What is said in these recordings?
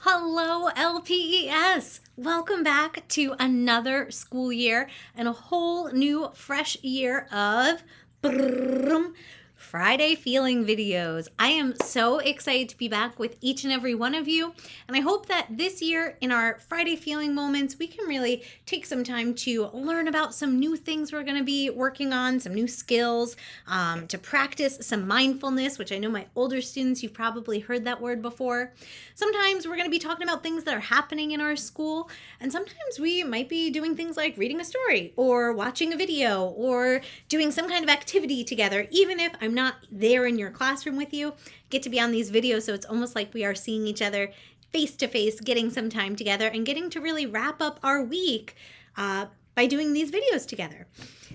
Hello, LPES. Welcome back to another school year and a whole new fresh year of Friday Feeling videos. I am so excited to be back with each and every one of you, and I hope that this year in our Friday Feeling moments, we can really take some time to learn about some new things we're going to be working on, some new skills, to practice some mindfulness, which I know my older students, you've probably heard that word before. Sometimes we're going to be talking about things that are happening in our school, and sometimes we might be doing things like reading a story or watching a video or doing some kind of activity together, even if I'm not there in your classroom with you. Get to be on these videos, so it's almost like we are seeing each other face to face, getting some time together and getting to really wrap up our week by doing these videos together.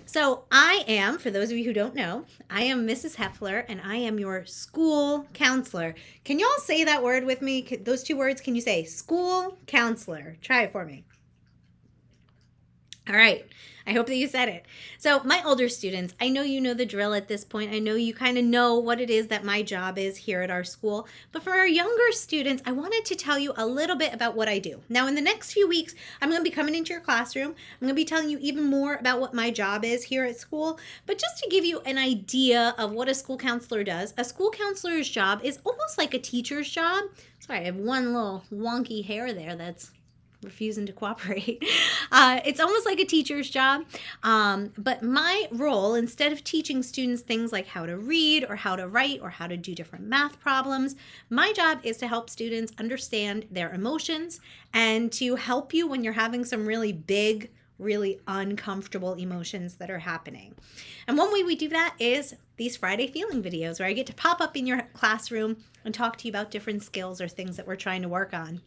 So I am, for those of you who don't know, I am Mrs. Heffler, and I am your school counselor. Can y'all say that word with me? Those two words, can you say school counselor? Try it for me. All right. I hope that you said it. So my older students, I know you know the drill at this point. I know you kind of know what it is that my job is here at our school. But for our younger students, I wanted to tell you a little bit about what I do. Now, in the next few weeks, I'm going to be coming into your classroom. I'm going to be telling you even more about what my job is here at school. But just to give you an idea of what a school counselor does, a school counselor's job is almost like a teacher's job. Sorry, I have one little wonky hair there that's refusing to cooperate. It's almost like a teacher's job. But my role, instead of teaching students things like how to read or how to write or how to do different math problems, my job is to help students understand their emotions and to help you when you're having some really big, really uncomfortable emotions that are happening. And one way we do that is these Friday Feeling videos, where I get to pop up in your classroom and talk to you about different skills or things that we're trying to work on.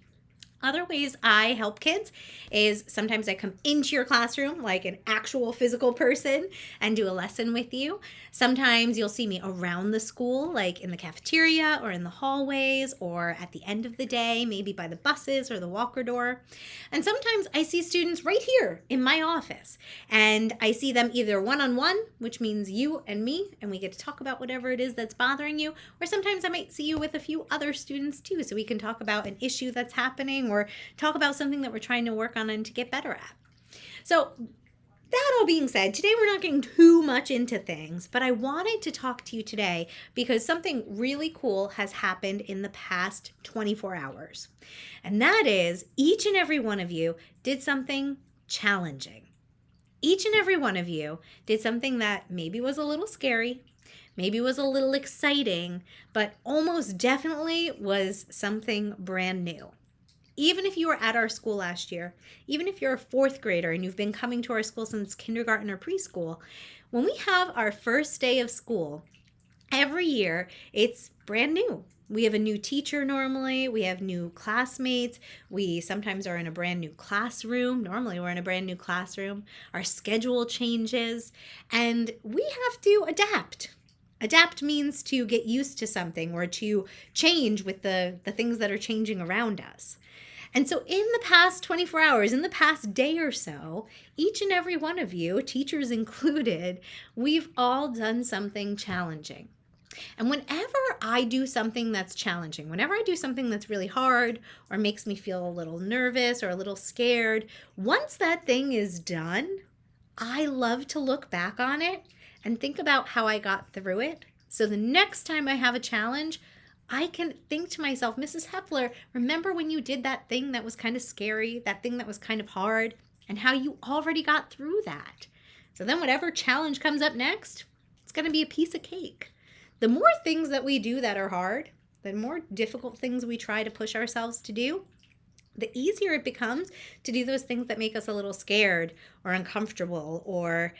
Other ways I help kids is sometimes I come into your classroom like an actual physical person and do a lesson with you. Sometimes you'll see me around the school, like in the cafeteria or in the hallways or at the end of the day, maybe by the buses or the walker door. And sometimes I see students right here in my office, and I see them either one-on-one, which means you and me, and we get to talk about whatever it is that's bothering you, or sometimes I might see you with a few other students too, so we can talk about an issue that's happening or talk about something that we're trying to work on and to get better at. So that all being said, today we're not getting too much into things, but I wanted to talk to you today because something really cool has happened in the past 24 hours. And that is each and every one of you did something challenging. Each and every one of you did something that maybe was a little scary, maybe was a little exciting, but almost definitely was something brand new. Even if you were at our school last year, even if you're a fourth grader and you've been coming to our school since kindergarten or preschool, when we have our first day of school, every year it's brand new. We have a new teacher normally, we have new classmates, we sometimes are in a brand new classroom. Normally we're in a brand new classroom. Our schedule changes and we have to adapt. Adapt means to get used to something or to change with the things that are changing around us. And so in the past 24 hours, in the past day or so, each and every one of you, teachers included, we've all done something challenging. And whenever I do something that's challenging, whenever I do something that's really hard or makes me feel a little nervous or a little scared, once that thing is done, I love to look back on it and think about how I got through it. So the next time I have a challenge, I can think to myself, Mrs. Heffler, remember when you did that thing that was kind of scary, that thing that was kind of hard, and how you already got through that. So then whatever challenge comes up next, it's going to be a piece of cake. The more things that we do that are hard, the more difficult things we try to push ourselves to do, the easier it becomes to do those things that make us a little scared or uncomfortable or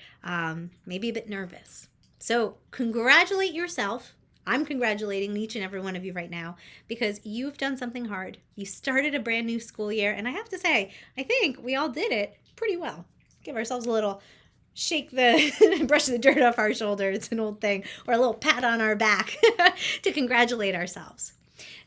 maybe a bit nervous. So congratulate yourself. I'm congratulating each and every one of you right now because you've done something hard. You started a brand new school year, and I have to say, I think we all did it pretty well. Give ourselves a little shake brush the dirt off our shoulder. It's an old thing. Or a little pat on our back to congratulate ourselves.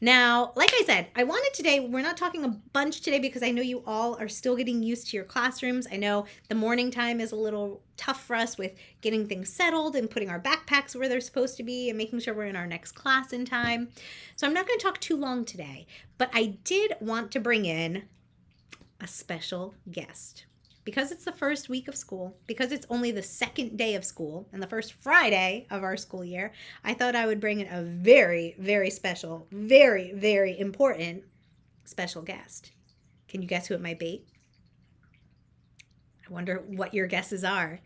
Now, like I said, we're not talking a bunch today because I know you all are still getting used to your classrooms. I know the morning time is a little tough for us with getting things settled and putting our backpacks where they're supposed to be and making sure we're in our next class in time. So I'm not going to talk too long today, but I did want to bring in a special guest. Because it's the first week of school, because it's only the second day of school and the first Friday of our school year, I thought I would bring in a very, very special, very, very important special guest. Can you guess who it might be? I wonder what your guesses are.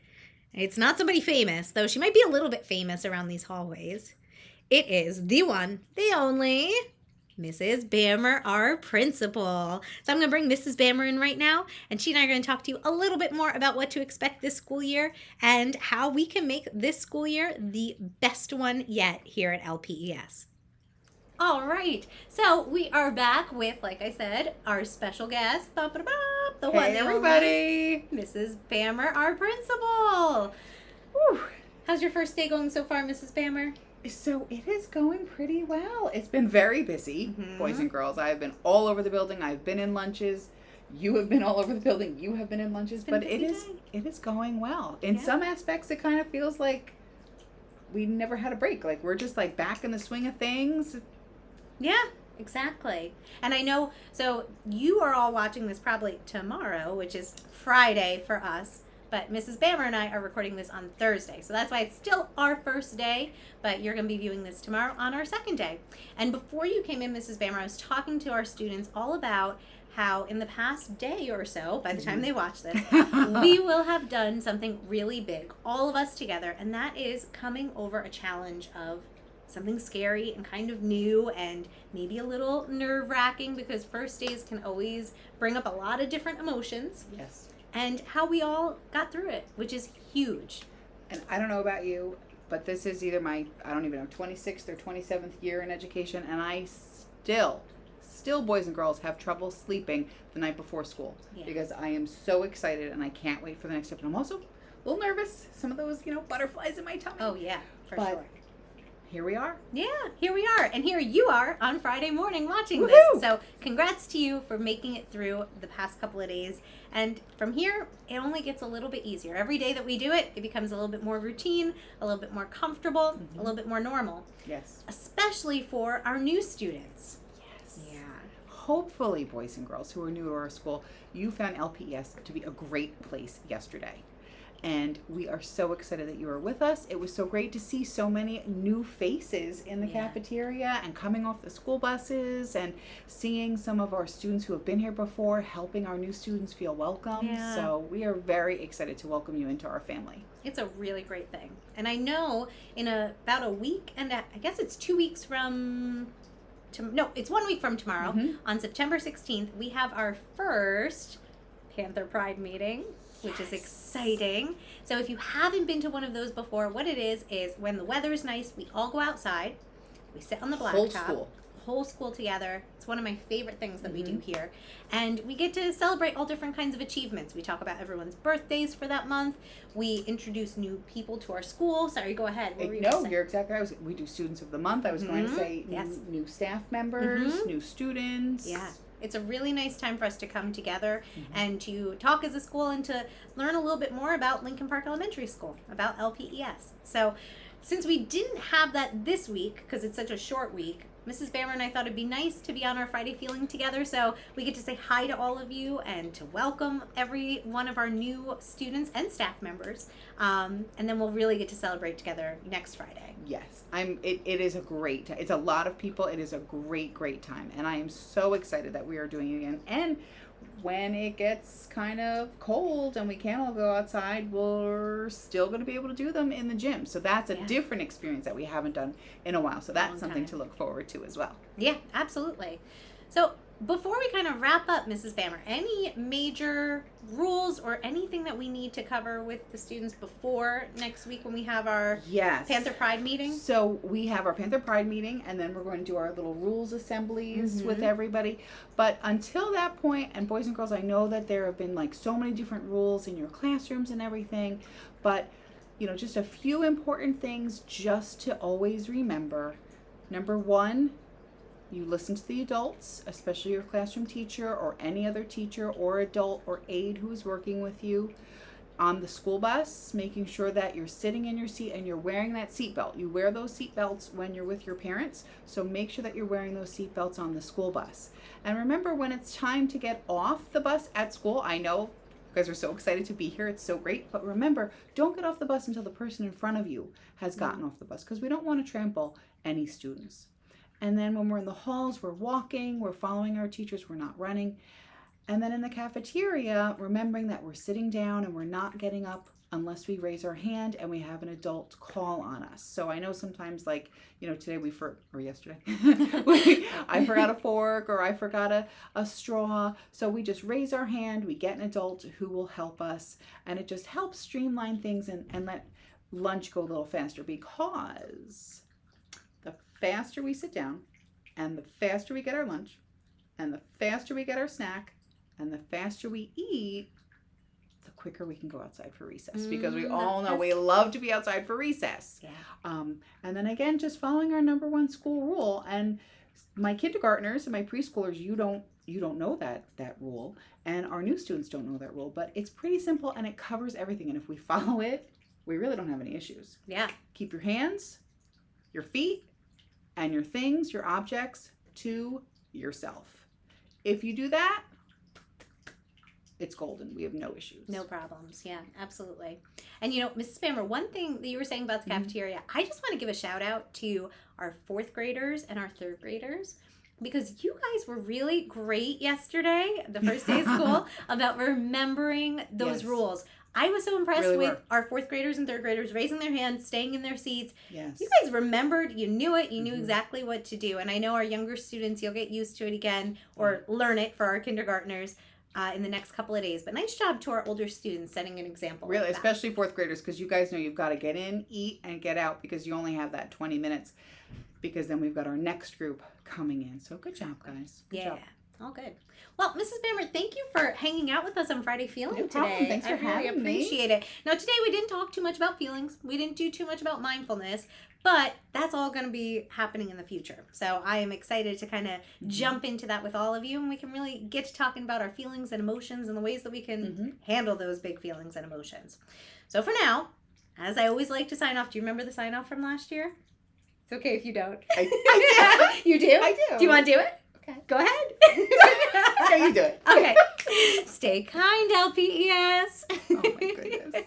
It's not somebody famous, though she might be a little bit famous around these hallways. It is the one, the only Mrs. Bammer, our principal. So I'm going to bring Mrs. Bammer in right now, and she and I are going to talk to you a little bit more about what to expect this school year and how we can make this school year the best one yet here at LPES. All right, so we are back with, like I said, our special guest, the one, Hey, everybody. Mrs. Bammer, our principal. Whew. How's your first day going so far, Mrs. Bammer? So it is going pretty well. It's been very busy, boys and girls. I have been all over the building. I've been in lunches. You have been all over the building. You have been in lunches. But it is going well. In some aspects, it kind of feels like we never had a break. Like we're just like back in the swing of things. Yeah, exactly. And I know, so you are all watching this probably tomorrow, which is Friday for us. But Mrs. Bammer and I are recording this on Thursday. So that's why it's still our first day, but you're going to be viewing this tomorrow on our second day. And before you came in, Mrs. Bammer, I was talking to our students all about how in the past day or so, by the time they watch this, we will have done something really big, all of us together, and that is coming over a challenge of something scary and kind of new and maybe a little nerve-wracking because first days can always bring up a lot of different emotions. Yes. And how we all got through it, which is huge. And I don't know about you, but this is either my, I don't even know, 26th or 27th year in education, and I still, boys and girls, have trouble sleeping the night before school because I am so excited and I can't wait for the next step. And I'm also a little nervous. Some of those, butterflies in my tummy. Oh, yeah, for sure. Here we are. Yeah, here we are. And here you are on Friday morning watching Woohoo! this. So congrats to you for making it through the past couple of days. And from here, it only gets a little bit easier. Every day that we do it, it becomes a little bit more routine, a little bit more comfortable, a little bit more normal. Yes. Especially for our new students. Yes. Yeah. Hopefully, boys and girls who are new to our school, you found LPES to be a great place yesterday. And we are so excited that you are with us. It was so great to see so many new faces in the cafeteria and coming off the school buses and seeing some of our students who have been here before, helping our new students feel welcome. Yeah. So we are very excited to welcome you into our family. It's a really great thing. And I know in about a week, and I guess it's 2 weeks from... No, it's 1 week from tomorrow. On September 16th, we have our first Panther Pride meeting, which is exciting. So if you haven't been to one of those before, what it is when the weather's nice, we all go outside, we sit on the blacktop, whole school together. It's one of my favorite things that we do here. And we get to celebrate all different kinds of achievements. We talk about everyone's birthdays for that month. We introduce new people to our school. Sorry, go ahead. What were you No, gonna say? you're exactly right. We do Students of the Month. I was going to say new staff members, new students. Yeah. It's a really nice time for us to come together and to talk as a school and to learn a little bit more about Lincoln Park Elementary School, about LPES. So since we didn't have that this week, because it's such a short week, Mrs. Bammer and I thought it'd be nice to be on our Friday feeling together, so we get to say hi to all of you and to welcome every one of our new students and staff members, and then we'll really get to celebrate together next Friday. Yes, it is a great time. It's a lot of people. It is a great time, and I am so excited that we are doing it again. And when it gets kind of cold and we can't all go outside, we're still going to be able to do them in the gym. So that's a different experience that we haven't done in a while. So that's something to look forward to as well. Yeah, absolutely. So before we kind of wrap up, Mrs. Bammer, any major rules or anything that we need to cover with the students before next week when we have our Panther Pride meeting? So we have our Panther Pride meeting, and then we're going to do our little rules assemblies with everybody. But until that point, and boys and girls, I know that there have been like so many different rules in your classrooms and everything, but just a few important things just to always remember. Number one, You listen to the adults, especially your classroom teacher or any other teacher or adult or aide who is working with you. On the school bus, making sure that you're sitting in your seat and you're wearing that seatbelt. You wear those seatbelts when you're with your parents, so make sure that you're wearing those seatbelts on the school bus. And remember, when it's time to get off the bus at school, I know you guys are so excited to be here, it's so great, but remember, don't get off the bus until the person in front of you has gotten off the bus, because we don't want to trample any students. And then when we're in the halls, we're walking, we're following our teachers, we're not running. And then in the cafeteria, remembering that we're sitting down and we're not getting up unless we raise our hand and we have an adult call on us. So I know sometimes, like, today or yesterday, I forgot a fork or I forgot a straw. So we just raise our hand, we get an adult who will help us, and it just helps streamline things and let lunch go a little faster, because the faster we sit down and the faster we get our lunch and the faster we get our snack and the faster we eat, the quicker we can go outside for recess, because we all know we love to be outside for recess. Yeah. And then again, just following our number one school rule. And my kindergartners and my preschoolers, you don't know that rule, and our new students don't know that rule, but it's pretty simple and it covers everything. And if we follow it, we really don't have any issues. Yeah. Keep your hands, your feet, and your things, your objects, to yourself. If you do that, it's golden. We have no issues. No problems. Yeah, absolutely. And Mrs. Spammer, one thing that you were saying about the cafeteria, I just want to give a shout out to our 4th graders and our 3rd graders, because you guys were really great yesterday, the first day of school, about remembering those rules. I was so impressed with our 4th graders and 3rd graders raising their hands, staying in their seats. Yes. You guys remembered, you knew it, you knew exactly what to do. And I know our younger students, you'll get used to it again or learn it for our kindergartners in the next couple of days. But nice job to our older students setting an example. Really, like especially 4th graders, because you guys know you've got to get in, eat, and get out, because you only have that 20 minutes, because then we've got our next group coming in. So good job, guys. Good job. All good. Well, Mrs. Bammer, thank you for hanging out with us on Friday Feeling today. Thanks for having me. Appreciate it. Now, today we didn't talk too much about feelings. We didn't do too much about mindfulness, but that's all going to be happening in the future. So I am excited to kind of jump into that with all of you, and we can really get to talking about our feelings and emotions and the ways that we can handle those big feelings and emotions. So for now, as I always like to sign off, do you remember the sign off from last year? It's okay if you don't. I do. You do? I do. Do you want to do it? Okay. Go ahead. Okay, you do it. Okay. Stay kind, LPES. Oh my goodness.